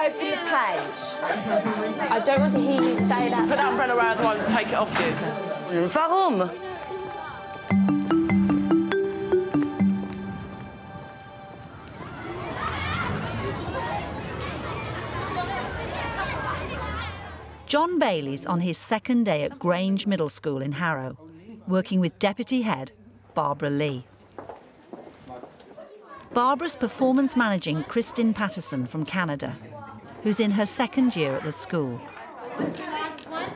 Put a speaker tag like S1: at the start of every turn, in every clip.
S1: open the page.
S2: I don't want to hear you say that.
S3: Put that umbrella around the one and take it off you.
S1: Warum?
S4: John Bailey's on his second day at Grange Middle School in Harrow, working with Deputy Head Barbara Lee. Barbara's performance managing Kristin Patterson from Canada, who's in her second year at the school.
S5: What's the last one?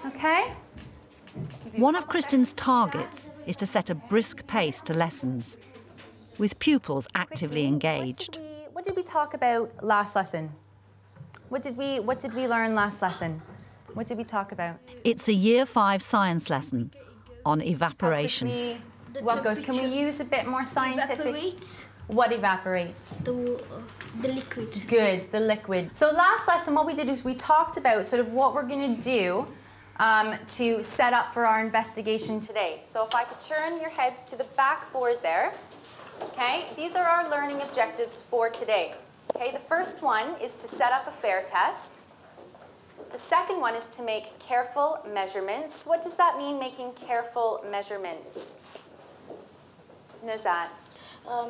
S5: Okay.
S4: One of Kristin's targets is to set a brisk pace to lessons, with pupils actively engaged.
S5: What did we talk about last lesson? What did we learn last lesson? What did we talk about?
S4: It's a Year 5 science lesson on evaporation.
S5: What goes? Can we use a bit more scientific?
S6: Evaporates.
S5: What evaporates?
S6: The water, the liquid.
S5: Good, the liquid. So last lesson, what we did was we talked about sort of what we're going to do to set up for our investigation today. So if I could turn your heads to the backboard there. Okay, these are our learning objectives for today. Okay, the first one is to set up a FAIR test. The second one is to make careful measurements. What does that mean, making careful measurements? Nazat?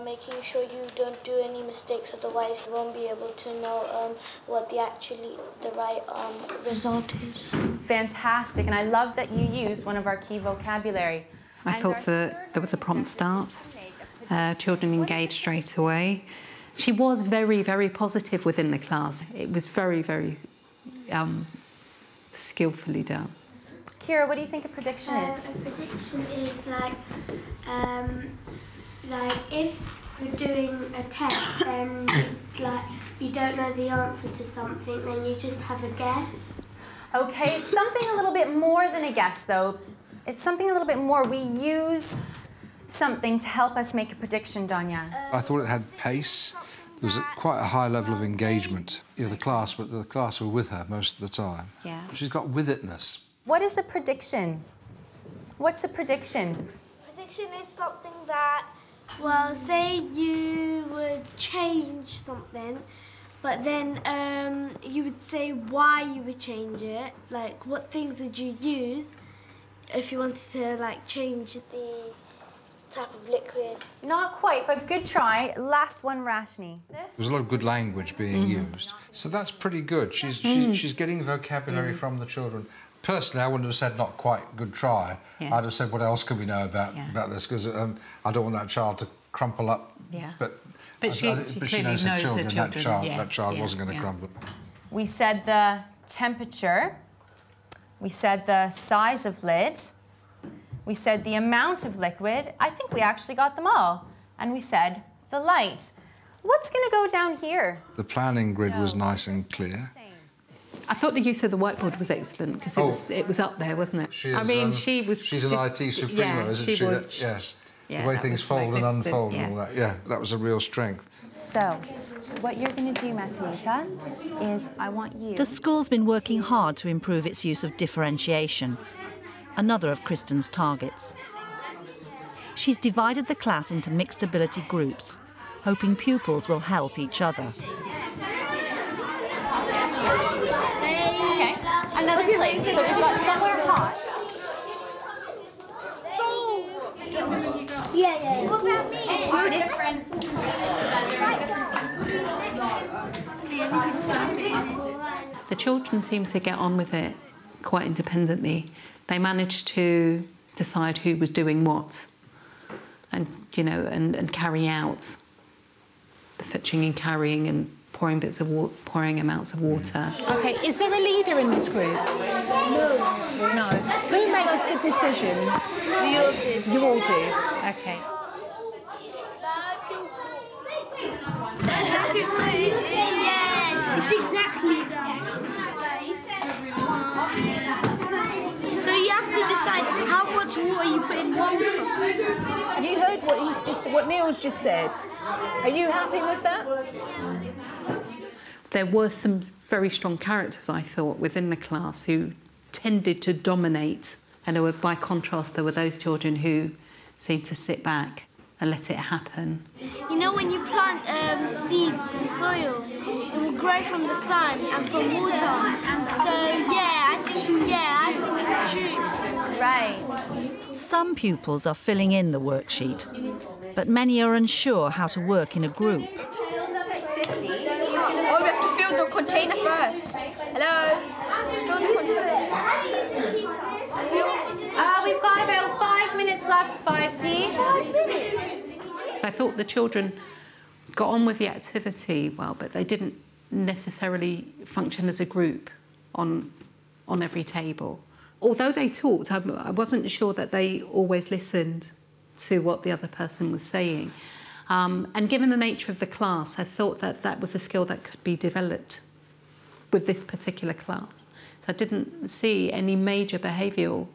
S6: Making sure you don't do any mistakes, otherwise you won't be able to know what the right result is.
S5: Fantastic, and I love that you use one of our key vocabulary.
S7: I thought that there was a prompt start. Children engaged straight away. She was very, very positive within the class. It was very, very skillfully done.
S5: Kira, what do you think a prediction is?
S6: A prediction is like if you're doing a test and you don't know the answer to something, then you just have a guess.
S5: Okay, it's something a little bit more than a guess, though. It's something a little bit more. We use something to help us make a prediction, Danya.
S8: I thought it had pace. There was quite a high level of engagement. The class were with her most of the time.
S5: Yeah.
S8: She's got with-itness.
S5: What is a prediction? What's a prediction?
S6: Prediction is something that, well, say you would change something, but then you would say why you would change it, like what things would you use if you wanted to change the type of liquid.
S5: Not quite, but good try. Last one, Rashni.
S8: There's a lot of good language being used, so that's pretty good. She's getting vocabulary from the children. Personally, I wouldn't have said not quite good try.
S7: Yeah.
S8: I'd have said what else could we know about this, because I don't want that child to crumple up.
S7: Yeah.
S8: But
S7: she
S8: knows her children.
S7: Yes,
S8: that child wasn't going to crumble.
S5: We said the temperature. We said the size of lid. We said the amount of liquid. I think we actually got them all. And we said the light. What's going to go down here?
S8: The planning grid was nice and clear.
S7: I thought the use of the whiteboard was excellent, because it was up there, wasn't it?
S8: She's an IT supremo, isn't she? Yes.
S7: Yeah,
S8: the way things fold and unfold and all that. Yeah, that was a real strength.
S5: So, what you're going to do, Matilita, is I want you...
S4: The school's been working hard to improve its use of differentiation, another of Kristin's targets. She's divided the class into mixed ability groups, hoping pupils will help each other.
S5: Okay, another place. So we've got somewhere hot.
S6: Yeah. What about me?
S5: Smell different.
S7: The children seemed to get on with it quite independently. They managed to decide who was doing what, and and carry out the fetching and carrying and pouring pouring amounts of water.
S2: Okay, is there a leader in this group? No. Who makes the decision?
S6: We all do.
S2: You all do. Okay.
S6: Yeah, it's exactly that. So you have to decide how much water you put in one cup.
S2: Have you heard what Neil's just said? Are you happy with that?
S7: There were some very strong characters, I thought, within the class who tended to dominate. And by contrast, there were those children who seemed to sit back and let it happen.
S6: You know, when you plant seeds in soil, it will grow from the sun and from water. So I think it's true.
S5: Right.
S4: Some pupils are filling in the worksheet, but many are unsure how to work in a group.
S5: It's filled up at 50.
S1: Oh, we have to fill the container first. Hello? Fill the container.
S5: We've got about 5 minutes left, 5p. 5 minutes.
S7: I thought the children got on with the activity well, but they didn't necessarily function as a group on every table. Although they talked, I wasn't sure that they always listened to what the other person was saying. And given the nature of the class, I thought that that was a skill that could be developed with this particular class. So I didn't see any major behavioural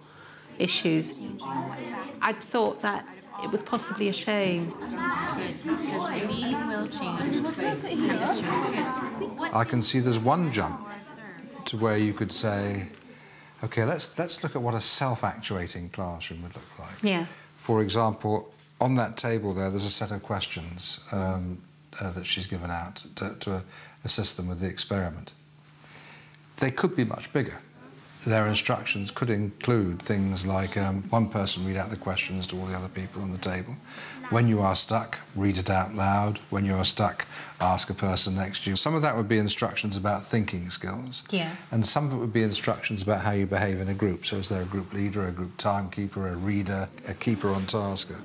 S7: issues. I thought that it was possibly a shame.
S2: Because we will change temperature.
S8: I can see there's one jump to where you could say, OK, let's look at what a self-actuating classroom would look like.
S7: Yeah.
S8: For example, on that table there's a set of questions that she's given out to assist them with the experiment. They could be much bigger. Their instructions could include things like one person read out the questions to all the other people on the table. When you are stuck, read it out loud. When you are stuck, ask a person next to you. Some of that would be instructions about thinking skills.
S7: Yeah.
S8: And some of it would be instructions about how you behave in a group. So is there a group leader, a group timekeeper, a reader, a keeper on tasker?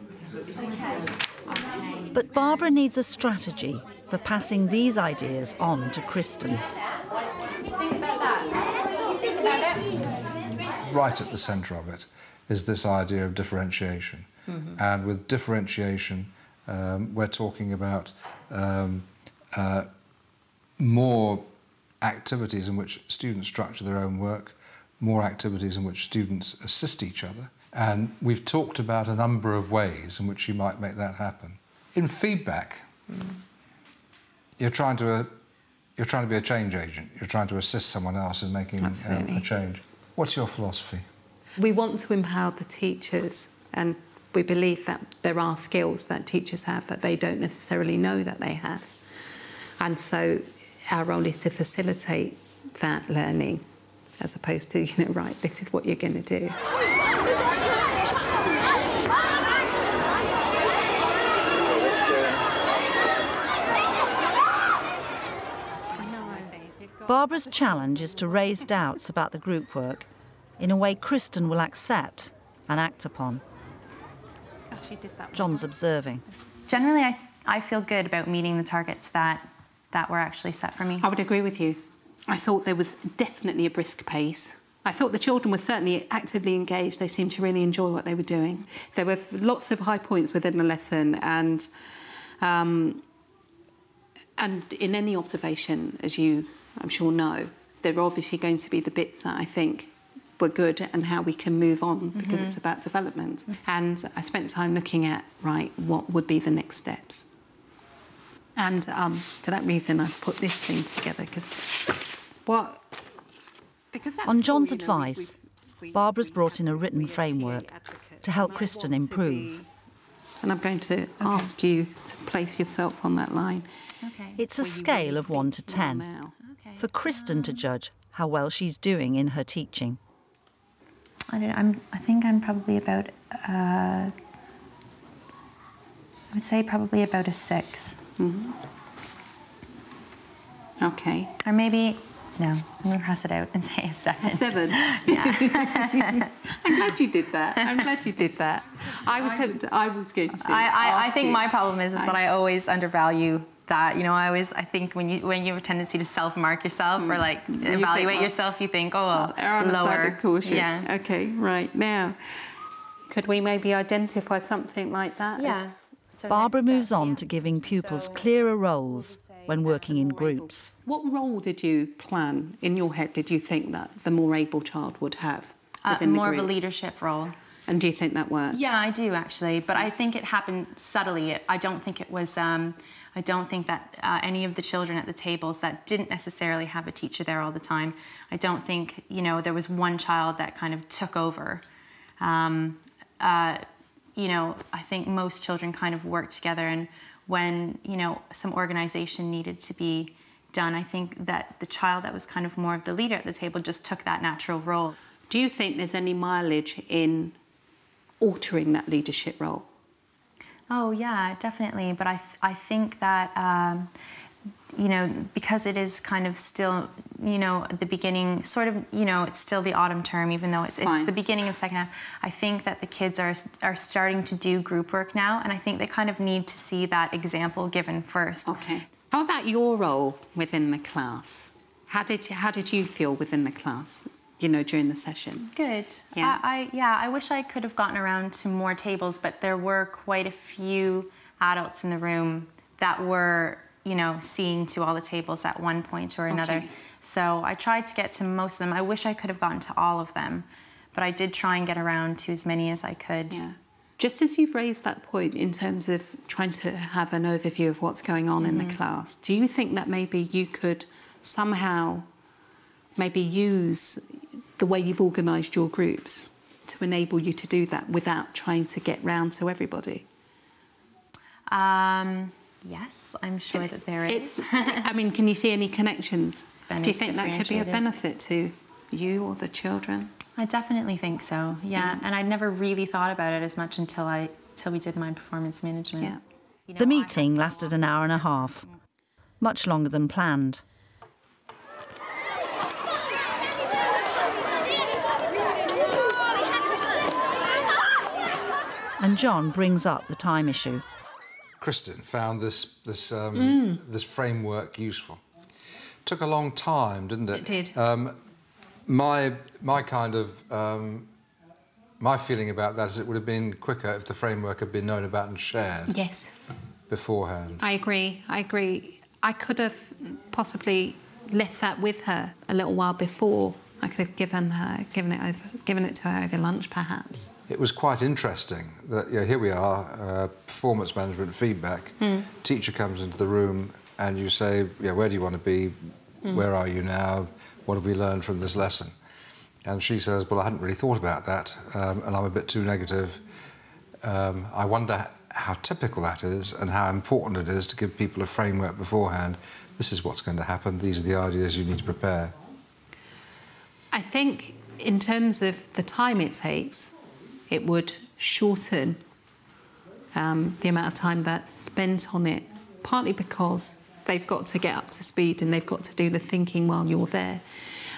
S4: But Barbara needs a strategy for passing these ideas on to Kristen.
S8: Right at the centre of it is this idea of differentiation. Mm-hmm. And with differentiation, we're talking about more activities in which students structure their own work, more activities in which students assist each other. And we've talked about a number of ways in which you might make that happen. In feedback, you're trying to be a change agent. You're trying to assist someone else in making a change. What's your philosophy?
S7: We want to empower the teachers, and we believe that there are skills that teachers have that they don't necessarily know that they have. And so our role is to facilitate that learning, as opposed to, right, this is what you're going to do.
S4: Barbara's challenge is to raise doubts about the group work in a way Kristen will accept and act upon.
S7: Oh, she did that.
S4: John's observing.
S5: Generally, I feel good about meeting the targets that were actually set for me.
S7: I would agree with you. I thought there was definitely a brisk pace. I thought the children were certainly actively engaged. They seemed to really enjoy what they were doing. There were lots of high points within the lesson, and in any observation, as you, I'm sure, know, there are obviously going to be the bits that I think were good and how we can move on, because it's about development. And I spent time looking at, right, what would be the next steps. And for that reason, I've put this thing together, because
S4: on John's advice, Barbara's brought in a written framework to help Kristen improve.
S7: And I'm going to ask you to place yourself on that line.
S5: Okay.
S4: It's a scale of 1 to 10 for Kristen to judge how well she's doing in her teaching.
S5: I think I'm probably about, I would say probably about a 6.
S7: Mm-hmm. Okay.
S5: Or maybe, no, I'm going to cross it out and say a 7.
S7: A 7?
S5: Yeah.
S7: I'm glad you did that. I'm glad you did that. I was going to
S5: I think my problem is that I always undervalue that. I think when you have a tendency to self-mark yourself or like evaluate yourself, you think, oh,
S7: they're on
S5: lower.
S7: The side of caution.
S5: Yeah.
S7: Okay, right. Now, could we maybe identify something like that?
S5: Yeah.
S4: Barbara moves on to giving pupils clearer roles when working in groups.
S7: What role did you plan in your head? Did you think that the more able child would have within the group?
S5: More of a leadership role.
S7: And do you think that worked?
S5: Yeah, I do actually, but I think it happened subtly. I don't think it was. I don't think that any of the children at the tables that didn't necessarily have a teacher there all the time, I don't think, there was one child that kind of took over. you know, I think most children kind of work together, and when, you know, some organization needed to be done, I think that the child that was kind of more of the leader at the table just took that natural role.
S7: Do you think there's any mileage in altering that leadership role?
S5: Oh yeah, definitely. But I think that, you know, because it is kind of still, you know, the beginning, sort of, you know, it's still the autumn term, even though it's the beginning of second half. I think that the kids are starting to do group work now, and I think they kind of need to see that example given first.
S7: Okay. How about your role within the class? How did you feel within the class, you know, during the session?
S5: Good.
S7: Yeah.
S5: I wish I could have gotten around to more tables, but there were quite a few adults in the room that were, you know, seeing to all the tables at one point or another.
S7: Okay.
S5: So I tried to get to most of them. I wish I could have gotten to all of them, but I did try and get around to as many as I could.
S7: Yeah. Just as you've raised that point in terms of trying to have an overview of what's going on in the class, do you think that maybe you could somehow maybe use the way you've organised your groups to enable you to do that without trying to get round to everybody?
S5: Yes, I'm sure that there is.
S7: I mean, can you see any connections?
S5: Ben
S7: Do you
S5: is
S7: think that could be a benefit to you or the children?
S5: I definitely think so, yeah. And I'd never really thought about it as much until we did my performance management.
S7: Yeah.
S5: You know,
S4: The meeting lasted an hour and a half, much longer than planned. And John brings up the time issue.
S8: Kristen found this framework useful. Took a long time, didn't it?
S7: It did.
S8: My kind of my feeling about that is it would have been quicker if the framework had been known about and shared.
S7: Yes.
S8: Beforehand.
S7: I agree. I could have possibly left that with her a little while before. I could have given it to her over lunch, perhaps.
S8: It was quite interesting that here we are, performance management feedback. Teacher comes into the room and you say, where do you want to be? Where are you now? What have we learned from this lesson? And she says, well, I hadn't really thought about that, and I'm a bit too negative. I wonder how typical that is and how important it is to give people a framework beforehand. This is what's going to happen. These are the ideas you need to prepare.
S7: I think in terms of the time it takes, it would shorten the amount of time that's spent on it, partly because they've got to get up to speed and they've got to do the thinking while you're there.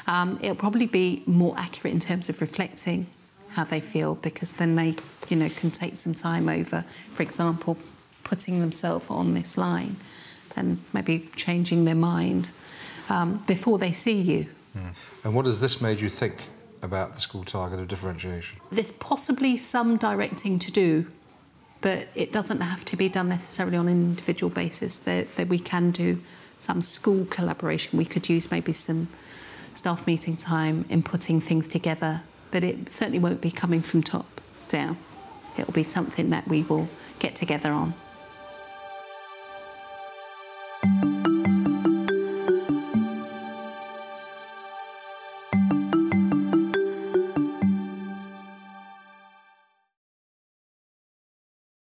S7: It'll probably be more accurate in terms of reflecting how they feel, because then they, can take some time over, for example, putting themselves on this line and maybe changing their mind before they see you.
S8: And what has this made you think about the school target of differentiation?
S7: There's possibly some directing to do, but it doesn't have to be done necessarily on an individual basis. That we can do some school collaboration. We could use maybe some staff meeting time in putting things together, but it certainly won't be coming from top down. It'll be something that we will get together on.